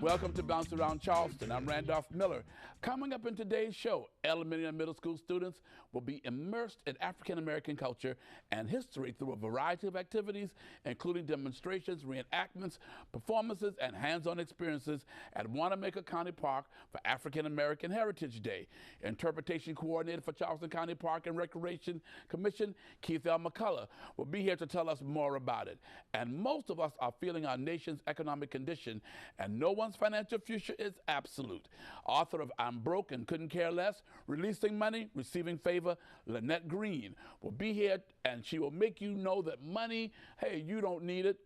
Welcome to Bounce Around Charleston. I'm Randolph Miller. Coming up in today's show, elementary and middle school students will be immersed in African American culture and history through a variety of activities, including demonstrations, reenactments, performances, and hands-on experiences at Wanamaker County Park for African American Heritage Day. Interpretation coordinator for Charleston County Park and Recreation Commission, Kieth McCullough, will be here to tell us more about it. And most of us are feeling our nation's economic condition, and no one's financial future is absolute. Author of I'm Broke and Couldn't Care Less, Releasing Money, Receiving Favor, Lynette Green will be here, and she will make you know that money, hey, you don't need it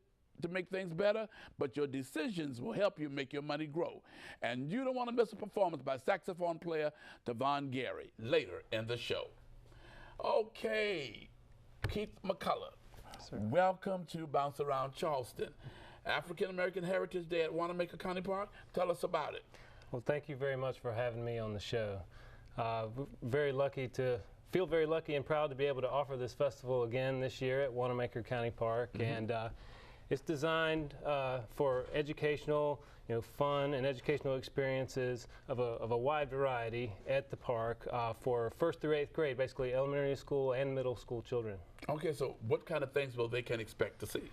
to make things better, but your decisions will help you make your money grow. And you don't want to miss a performance by saxophone player Devon Gary later in the show. Okay, Kieth McCullough, welcome to Bounce Around Charleston. African American Heritage Day at Wanamaker County Park. Tell us about it. Well, thank you very much for having me on the show. Feel very lucky and proud to be able to offer this festival again this year at Wanamaker County Park. And it's designed for educational, fun and educational experiences of a wide variety at the park for 1st through 8th grade, basically elementary school and middle school children. Okay, so what kind of things will they can expect to see?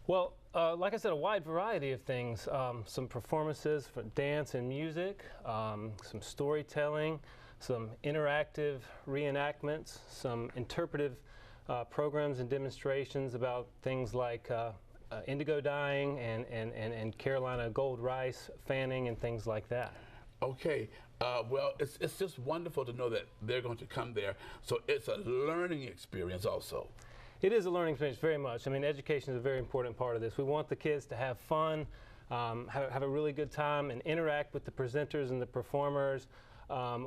Well, like I said, a wide variety of things. Some performances for dance and music, some storytelling, some interactive reenactments, some interpretive programs and demonstrations about things like indigo dyeing and Carolina gold rice fanning and things like that. Okay, well, it's just wonderful to know that they're going to come there. So it's a learning experience also. It is a learning experience, very much. I mean, education is a very important part of this. We want the kids to have fun, have a really good time, and interact with the presenters and the performers,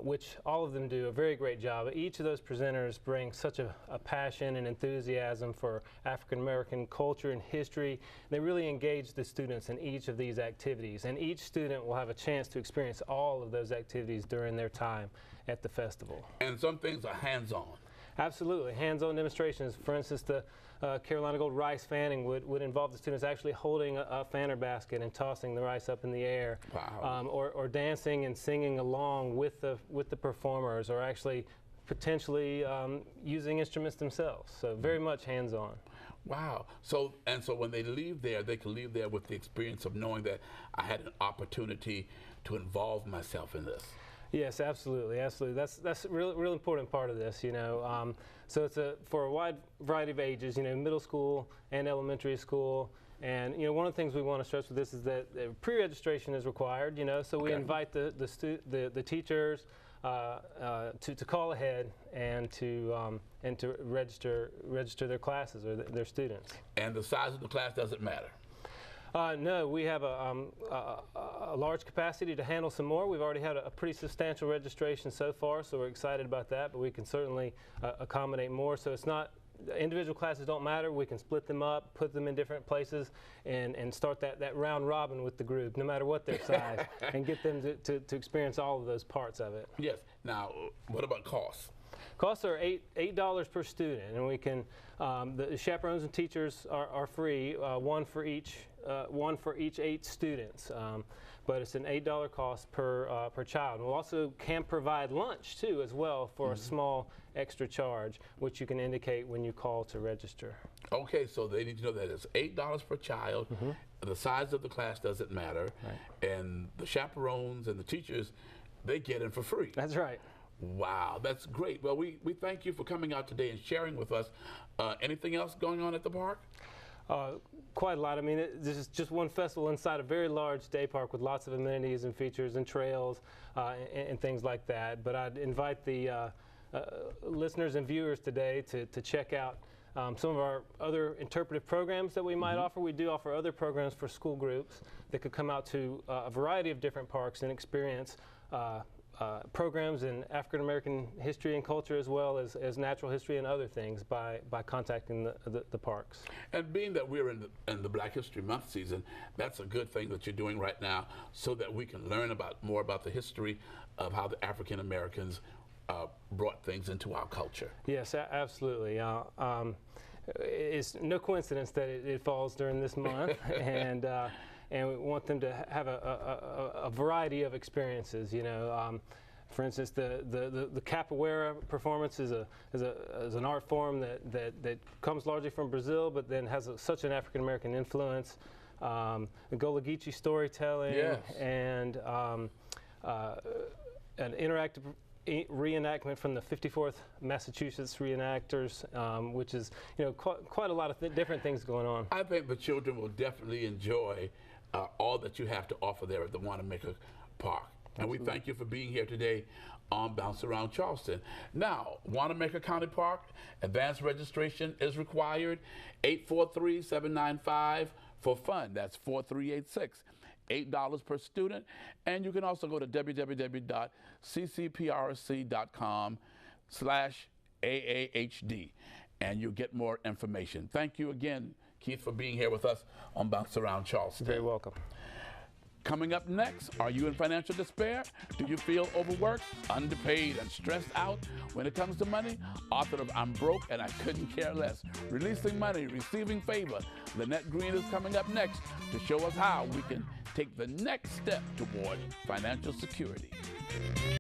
which all of them do a very great job. Each of those presenters bring such a passion and enthusiasm for African American culture and history. They really engage the students in each of these activities, and each student will have a chance to experience all of those activities during their time at the festival. And some things are hands-on. Absolutely. Hands-on demonstrations. For instance, the Carolina Gold rice fanning would involve the students actually holding a fanner basket and tossing the rice up in the air. Wow. Or dancing and singing along with the performers, or actually potentially using instruments themselves. So very much hands-on. Wow. So when they leave there, they can leave there with the experience of knowing that I had an opportunity to involve myself in this. Yes, absolutely, absolutely. That's a real important part of this, So it's for a wide variety of ages, middle school and elementary school. And one of the things we want to stress with this is that pre-registration is required. So we invite the teachers to call ahead and to register their classes or their students. And the size of the class doesn't matter. No, we have a large capacity to handle some more. We've already had a pretty substantial registration so far, so we're excited about that, but we can certainly accommodate more. So it's not, individual classes don't matter. We can split them up, put them in different places, and start that round robin with the group, no matter what their size, and get them to experience all of those parts of it. Yes. Now, what about costs? Costs are $8 per student, and we can the chaperones and teachers are free, one for each 8 students. But it's an $8 cost per child. We'll also can provide lunch too, as well, for a small extra charge, which you can indicate when you call to register. Okay, so they need to know that it's $8 per child. The size of the class doesn't matter, and the chaperones and the teachers, they get in for free. That's right. Wow, that's great. Well, we thank you for coming out today and sharing with us. Anything else going on at the park? Quite a lot. I mean, this is just one festival inside a very large day park with lots of amenities and features and trails and things like that. But I'd invite the listeners and viewers today to check out some of our other interpretive programs that we might offer. We do offer other programs for school groups that could come out to a variety of different parks and experience programs in African American history and culture, as well as natural history and other things, by contacting the parks. And being that we're in the Black History Month season, that's a good thing that you're doing right now, so that we can learn more about the history of how the African Americans brought things into our culture. Yes, absolutely. It's no coincidence that it falls during this month, and and we want them to have a variety of experiences. You know, for instance, the capoeira performance is an art form that comes largely from Brazil, but then has such an African American influence. The Gullah Geechee storytelling, yes, and an interactive reenactment from the 54th Massachusetts reenactors, which is, you know, quite a lot of different things going on. I think the children will definitely enjoy all that you have to offer there at the Wanamaker Park. And we thank you for being here today on Bounce Around Charleston. Now, Wanamaker County Park, advanced registration is required. 843-795 for fun. That's 4386. $8 per student. And you can also go to www.ccprc.com/AAHD and you'll get more information. Thank you again, Keith, for being here with us on Bounce Around Charleston. Very welcome. Coming up next, are you in financial despair? Do you feel overworked, underpaid, and stressed out when it comes to money? Author of I'm Broke and I Couldn't Care Less, Releasing Money, Receiving Favor. Lynette Green is coming up next to show us how we can take the next step toward financial security.